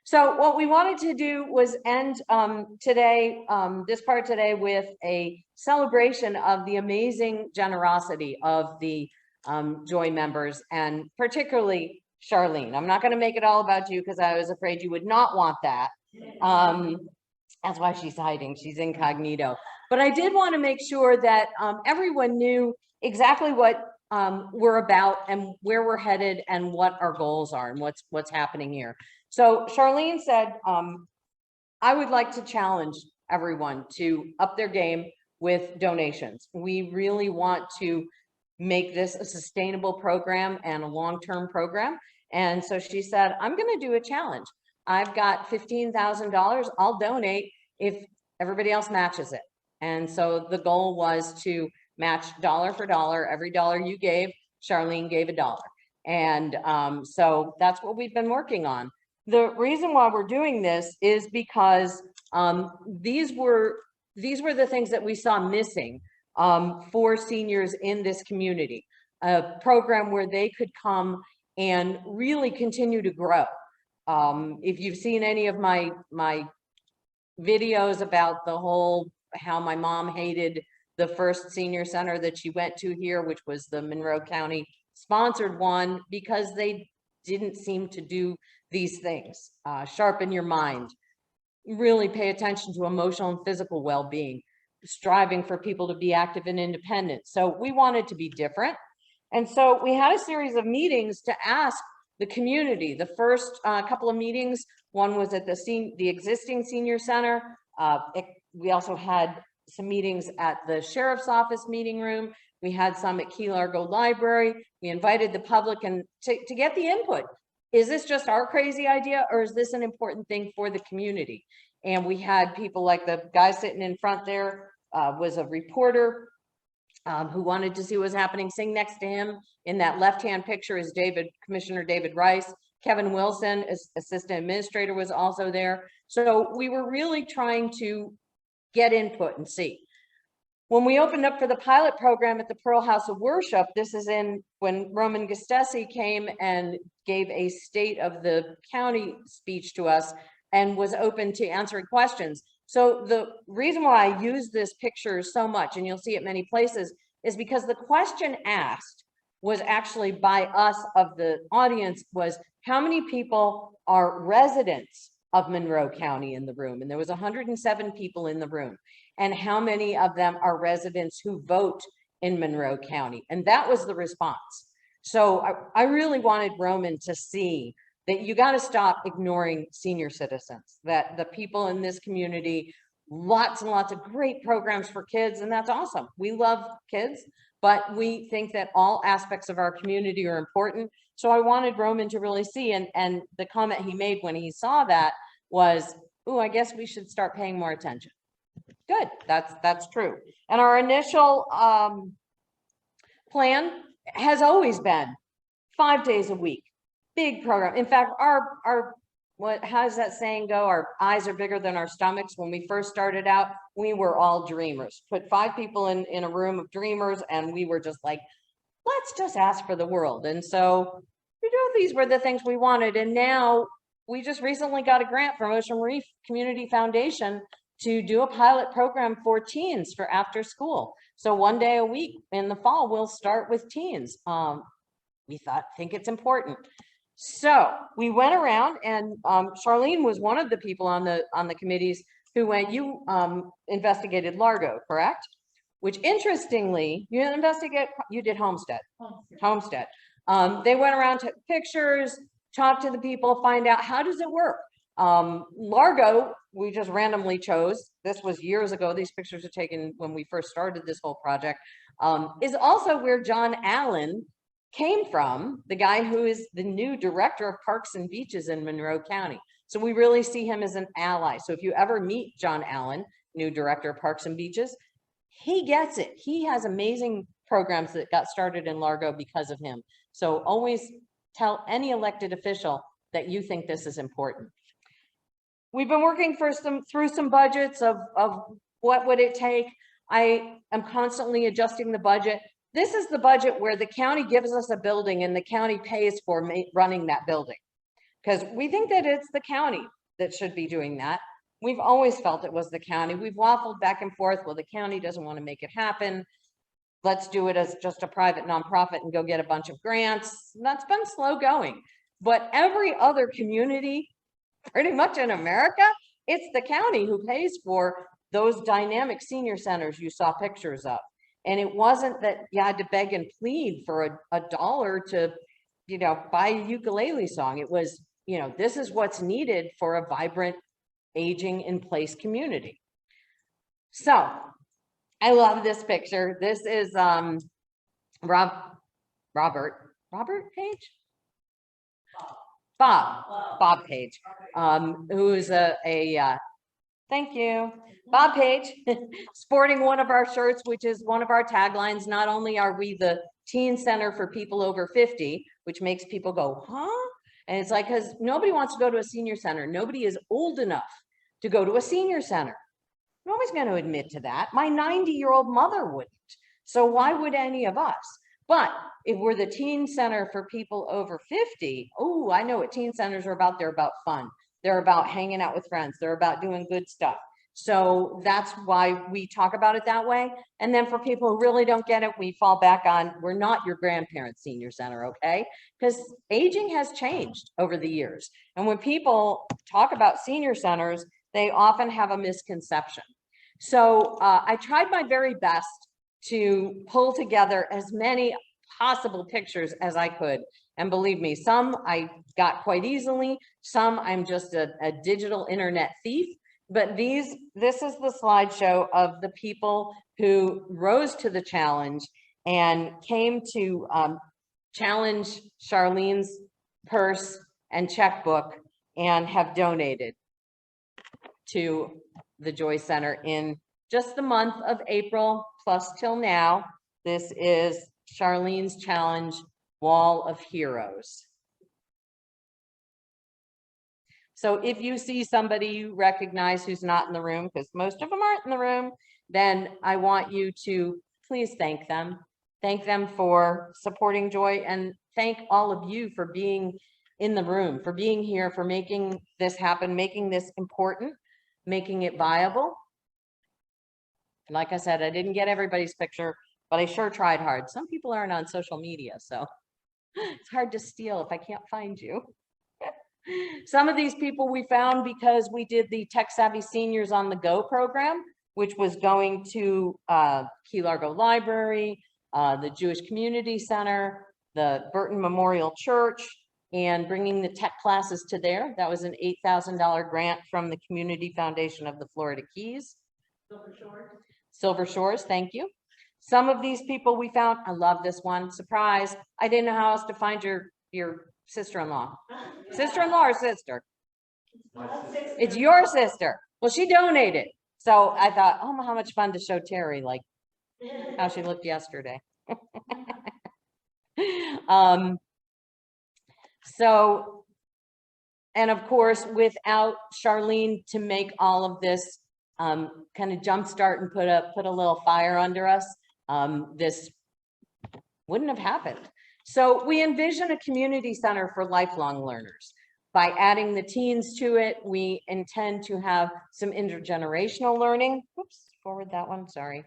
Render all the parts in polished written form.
So what we wanted to do was end this part today with a celebration of the amazing generosity of the Joy members, and particularly Charlene. I'm not going to make it all about you because I was afraid you would not want that. That's why she's hiding. She's incognito. But I did want to make sure that everyone knew exactly what we're about and where we're headed and what our goals are and what's happening here. So Charlene said, I would like to challenge everyone to up their game with donations. We really want to make this a sustainable program and a long-term program. And so she said, I'm going to do a challenge. I've got $15,000. I'll donate if everybody else matches it. And so the goal was to match dollar for dollar. Every dollar you gave, Charlene gave $1. And so that's what we've been working on. The reason why we're doing this is because these were the things that we saw missing for seniors in this community, a program where they could come and really continue to grow. If you've seen any of my videos about the whole, how my mom hated the first senior center that she went to here, which was the Monroe County sponsored one, because they didn't seem to do these things. Sharpen your mind, really pay attention to emotional and physical well-being, striving for people to be active and independent. So we wanted to be different. And so we had a series of meetings to ask the community. The first couple of meetings, one was at the existing senior center. We also had some meetings at the sheriff's office meeting room. We had some at Key Largo Library. We invited the public and to get the input. Is this just our crazy idea, or is this an important thing for the community? And we had people like the guy sitting in front there was a reporter who wanted to see what was happening. Sitting next to him in that left-hand picture is Commissioner David Rice. Kevin Wilson, as assistant administrator, was also there. So we were really trying to get input and see. When we opened up for the pilot program at the Pearl House of Worship, this is when Roman Gustesi came and gave a state of the county speech to us and was open to answering questions. So the reason why I use this picture so much, and you'll see it many places, is because the question asked was actually by us of the audience was, how many people are residents of Monroe County in the room? And there was 107 people in the room. And how many of them are residents who vote in Monroe County? And that was the response. So I really wanted Roman to see that you got to stop ignoring senior citizens, that the people in this community, lots and lots of great programs for kids, and that's awesome. We love kids, but we think that all aspects of our community are important. So I wanted Roman to really see, and the comment he made when he saw that was, oh, I guess we should start paying more attention. Good, that's true. And our initial plan has always been 5 days a week, big program. In fact, how does that saying go? Our eyes are bigger than our stomachs. When we first started out, we were all dreamers. Put 5 people in a room of dreamers, and we were just like, let's just ask for the world. And so, these were the things we wanted. And now we just recently got a grant from Ocean Reef Community Foundation to do a pilot program for teens for after school. So 1 day a week in the fall, we'll start with teens. We think it's important. So we went around, and Charlene was one of the people on the committees who went, you investigated Largo, correct? Which interestingly, you didn't investigate, you did Homestead. Homestead. They went around, took pictures, talked to the people, find out how does it work. Largo, we just randomly chose. This was years ago. These pictures were taken when we first started this whole project. Is also where John Allen came from, the guy who is the new director of Parks and Beaches in Monroe County. So we really see him as an ally. So if you ever meet John Allen, new director of Parks and Beaches, he gets it. He has amazing programs that got started in Largo because of him. So always tell any elected official that you think this is important. We've been working through some budgets of what would it take. I am constantly adjusting the budget. This is the budget where the county gives us a building and the county pays for running that building. because we think that it's the county that should be doing that. We've always felt it was the county. We've waffled back and forth. Well, the county doesn't want to make it happen. Let's do it as just a private nonprofit and go get a bunch of grants. That's been slow going. But every other community, pretty much in America, it's the county who pays for those dynamic senior centers you saw pictures of. And it wasn't that you had to beg and plead for a dollar to, you know, buy a ukulele song. It was, you know, this is what's needed for a vibrant, aging in place community. So I love this picture. This is Robert Page? Bob Page, who's thank you, Bob Page, sporting one of our shirts, which is one of our taglines. Not only are we the teen center for people over 50, which makes people go, huh? And it's like, because nobody wants to go to a senior center. Nobody is old enough to go to a senior center. Nobody's going to admit to that. My 90-year-old mother wouldn't. So why would any of us? But if we're the teen center for people over 50, oh, I know what teen centers are about. They're about fun. They're about hanging out with friends. They're about doing good stuff. So that's why we talk about it that way. And then for people who really don't get it, we fall back on, we're not your grandparents' senior center, okay? Because aging has changed over the years. And when people talk about senior centers, they often have a misconception. So I tried my very best to pull together as many possible pictures as I could. And believe me, some I got quite easily, some I'm just a digital internet thief. But this is the slideshow of the people who rose to the challenge and came to challenge Charlene's purse and checkbook and have donated to the Joy Center in just the month of April plus till now. This is Charlene's Challenge Wall of Heroes. So if you see somebody you recognize who's not in the room, because most of them aren't in the room, then I want you to please thank them. Thank them for supporting Joy, and thank all of you for being in the room, for being here, for making this happen, making this important, making it viable. Like I said, I didn't get everybody's picture, but I sure tried hard. Some people aren't on social media, so it's hard to steal if I can't find you. Some of these people we found because we did the Tech Savvy Seniors on the Go program, which was going to Key Largo Library, the Jewish Community Center, the Burton Memorial Church, and bringing the tech classes to there. That was an $8,000 grant from the Community Foundation of the Florida Keys. Silver Shores, thank you. Some of these people we found, I love this one, surprise. I didn't know how else to find your sister-in-law. Sister-in-law or sister? It's your sister. Well, she donated. So I thought, oh, how much fun to show Terry, like how she looked yesterday. So, and of course, without Charlene to make all of this kind of jumpstart and put a little fire under us, this wouldn't have happened. So we envision a community center for lifelong learners. By adding the teens to it, we intend to have some intergenerational learning. Oops, forward that one, sorry.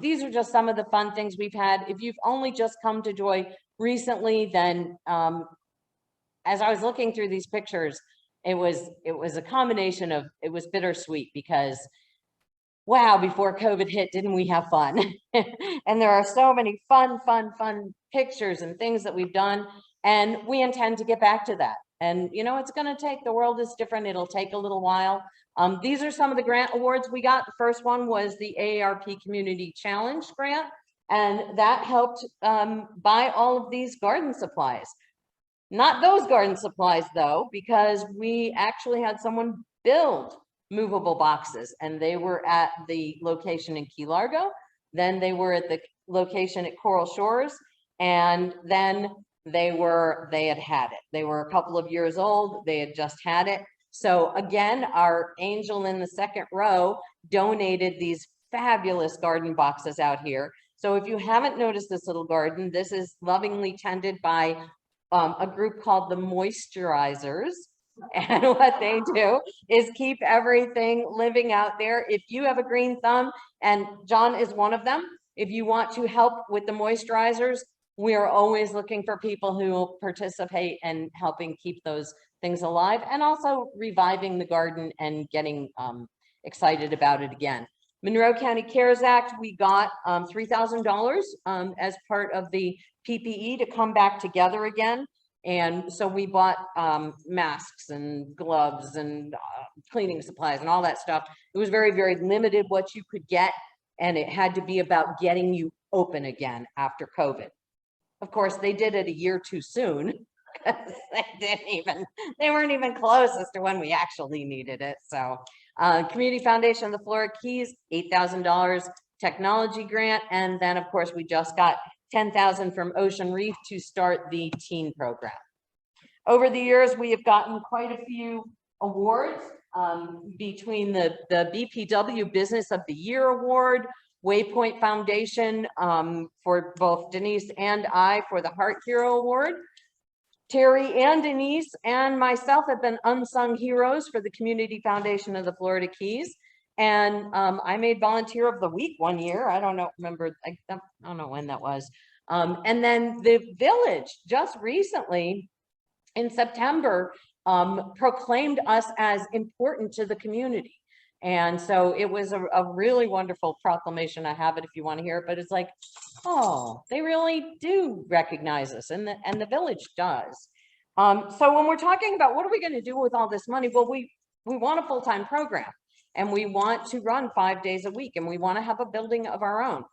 These are just some of the fun things we've had. If you've only just come to Joy recently, then as I was looking through these pictures, it was a combination of, it was bittersweet because wow, before COVID hit, didn't we have fun? And there are so many fun pictures and things that we've done, and we intend to get back to that. And you know, it's going to take, the world is different. It'll take a little while. These are some of the grant awards we got. The first one was the AARP Community Challenge grant, and that helped buy all of these garden supplies. Not those garden supplies though, because we actually had someone build movable boxes, and they were at the location in Key Largo, then they were at the location at Coral Shores, and then they had it. They were a couple of years old, they had just had it. So again, our angel in the second row donated these fabulous garden boxes out here. So if you haven't noticed this little garden, this is lovingly tended by a group called the Moisturizers. And what they do is keep everything living out there. If you have a green thumb, and John is one of them, if you want to help with the moisturizers, we are always looking for people who will participate and helping keep those things alive, and also reviving the garden and getting excited about it again. Monroe County CARES Act, we got $3,000 as part of the PPE to come back together again. And so we bought masks and gloves and cleaning supplies and all that stuff. It was very, very limited what you could get. And it had to be about getting you open again after COVID. Of course, they did it a year too soon. They weren't even close as to when we actually needed it. So Community Foundation of the Florida Keys, $8,000 technology grant. And then of course, we just got $10,000 from Ocean Reef to start the teen program. Over the years, we have gotten quite a few awards between the BPW Business of the Year Award, Waypoint Foundation for both Denise and I for the Heart Hero Award. Terry and Denise and myself have been unsung heroes for the Community Foundation of the Florida Keys. And I made Volunteer of the Week one year. I don't know when that was. And then the Village just recently in September proclaimed us as important to the community. And so it was a really wonderful proclamation. I have it if you want to hear it, but it's like, oh, they really do recognize us, and the Village does. So when we're talking about what are we going to do with all this money, well, we want a full-time program. And we want to run 5 days a week, and we want to have a building of our own.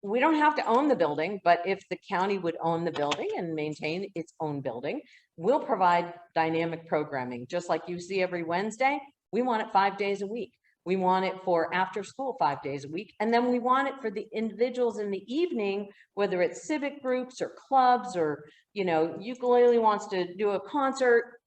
We don't have to own the building, but if the county would own the building and maintain its own building, we'll provide dynamic programming. Just like you see every Wednesday, we want it 5 days a week. We want it for after school 5 days a week. And then we want it for the individuals in the evening, whether it's civic groups or clubs or, ukulele wants to do a concert,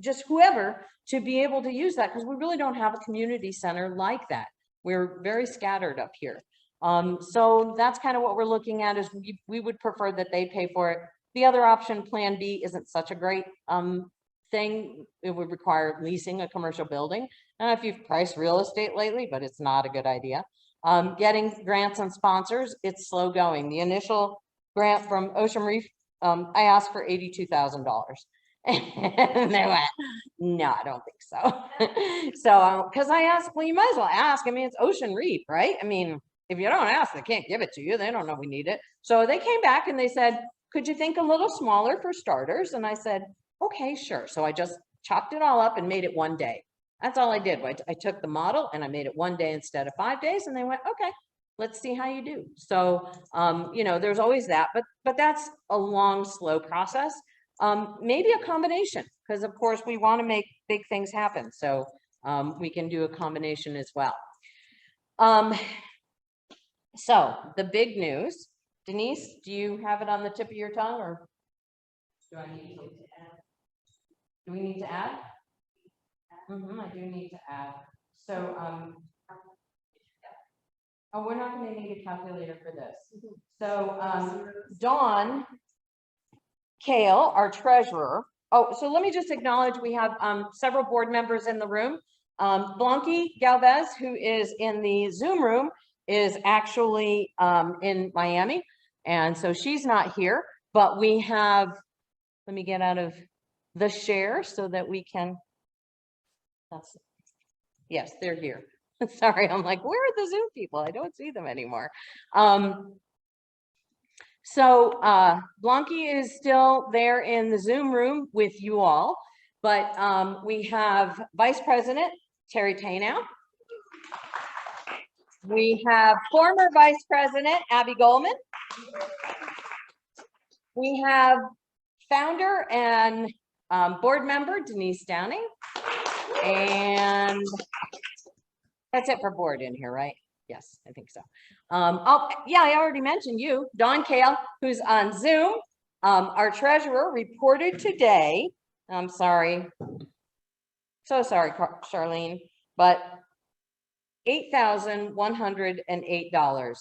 just whoever, to be able to use that, because we really don't have a community center like that. We're very scattered up here. So that's kind of what we're looking at, is we would prefer that they pay for it. The other option, Plan B, isn't such a great thing. It would require leasing a commercial building. I don't know if you've priced real estate lately, but it's not a good idea. Getting grants and sponsors, it's slow going. The initial grant from Ocean Reef, I asked for $82,000. And they went, no, I don't think so. So, because I asked, well, you might as well ask. I mean, it's Ocean Reef, right? I mean, if you don't ask, they can't give it to you. They don't know we need it. So they came back and they said, could you think a little smaller for starters? And I said, okay, sure. So I just chopped it all up and made it 1 day. That's all I did. I took the model and I made it 1 day instead of 5 days. And they went, okay, let's see how you do. So, there's always that, but that's a long, slow process. Maybe a combination, because of course we want to make big things happen. So we can do a combination as well. So the big news, Denise, do you have it on the tip of your tongue, or do I need to add? Do we need to add? I do need to add. So, we're not going to need a calculator for this. So Dawn Kale, our treasurer. Oh, so let me just acknowledge we have several board members in the room. Blanqui Galvez, who is in the Zoom room, is actually in Miami. And so she's not here, but we have, let me get out of the share so that we can, yes, they're here. Sorry, I'm like, where are the Zoom people? I don't see them anymore. So Blanqui is still there in the Zoom room with you all, but we have Vice President Terry Taynow. We have former Vice President Abby Goldman. We have founder and board member Denise Downing. And that's it for board in here, right? Yes, I think so. Oh, yeah, I already mentioned you, Dawn Kale, who's on Zoom. Our treasurer reported today. I'm sorry. So sorry, Charlene, but $8,108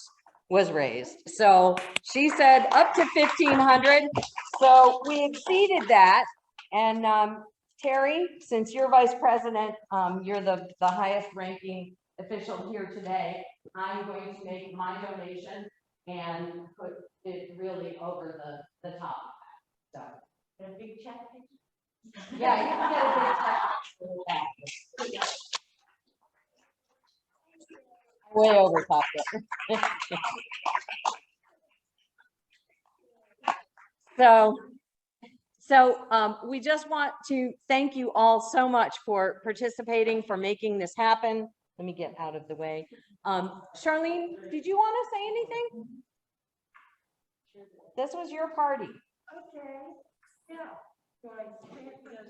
was raised. So she said up to $1,500. So we exceeded that. And Terry, since you're vice president, you're the highest ranking official here today. I'm going to make my donation and put it really over the top. So, a big check. Yeah, you can get a big check. Way over top there. So we just want to thank you all so much for participating, for making this happen. Let me get out of the way. Charlene, did you want to say anything? This was your party. Okay. Yeah.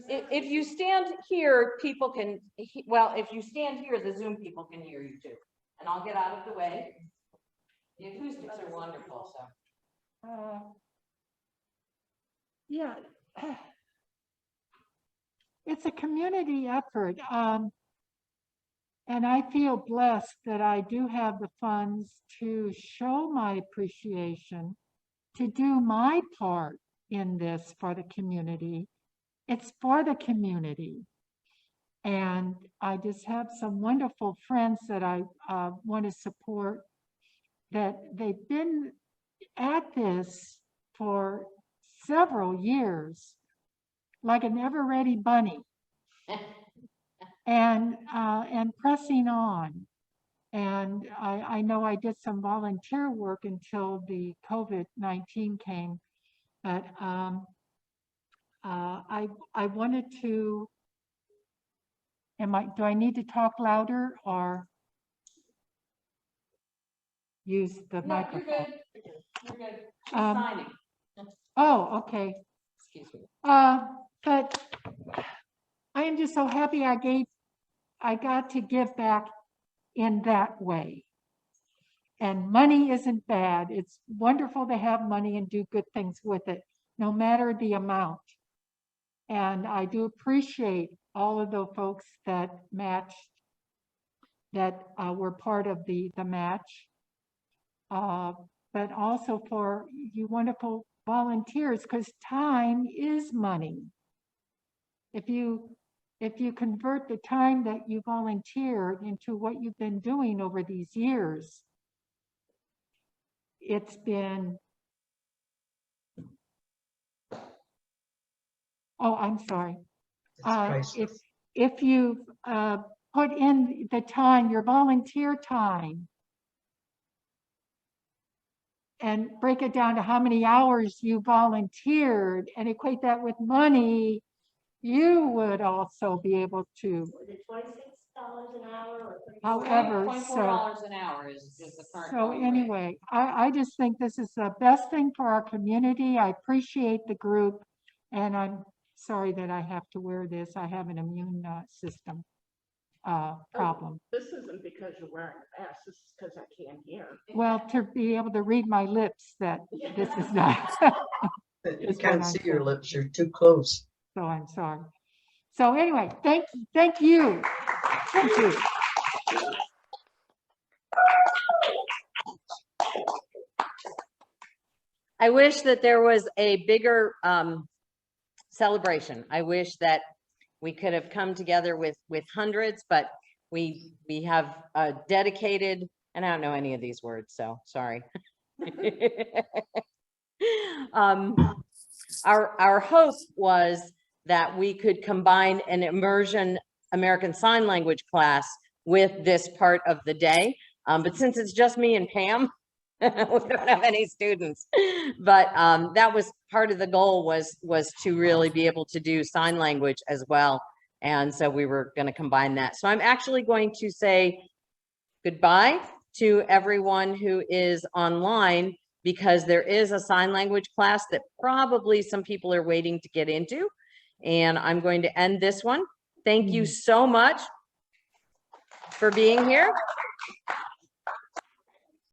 If you stand here, people can, well, if you stand here, the Zoom people can hear you too. And I'll get out of the way. The acoustics are wonderful, so. Yeah. It's a community effort. And I feel blessed that I do have the funds to show my appreciation, to do my part in this for the community. It's for the community. And I just have some wonderful friends that I want to support, that they've been at this for several years, like an ever-ready bunny, and pressing on. And I know I did some volunteer work until the COVID-19 came, but I wanted to. Do I need to talk louder or use the microphone? You're good. You're good. She's signing. Oh, okay. Excuse me. But I am just so happy I got to give back in that way. And money isn't bad. It's wonderful to have money and do good things with it, no matter the amount. And I do appreciate all of the folks that matched, that were part of the match, but also for you wonderful volunteers, because time is money. If you convert the time that you volunteered into what you've been doing over these years, it's been, oh, I'm sorry. If you put in the time, your volunteer time, and break it down to how many hours you volunteered and equate that with money, you would also be able to. Was it $26 an hour or However, $24 an hour is the current. So anyway, I just think this is the best thing for our community. I appreciate the group, and I'm sorry that I have to wear this. I have an immune system problem. This isn't because you're wearing a mask, this is because I can't hear. Well, to be able to read my lips, that this is not. You can't see your lips, you're too close. So I'm sorry. So anyway, thank you. Thank you. I wish that there was a bigger celebration. I wish that we could have come together with hundreds, but we have a dedicated, and I don't know any of these words, so sorry. Our hope was that we could combine an immersion American Sign Language class with this part of the day. But since it's just me and Pam, we don't have any students. But that was part of the goal, was to really be able to do sign language as well. And so we were going to combine that. So I'm actually going to say goodbye to everyone who is online, because there is a sign language class that probably some people are waiting to get into. And I'm going to end this one. Thank you so much for being here.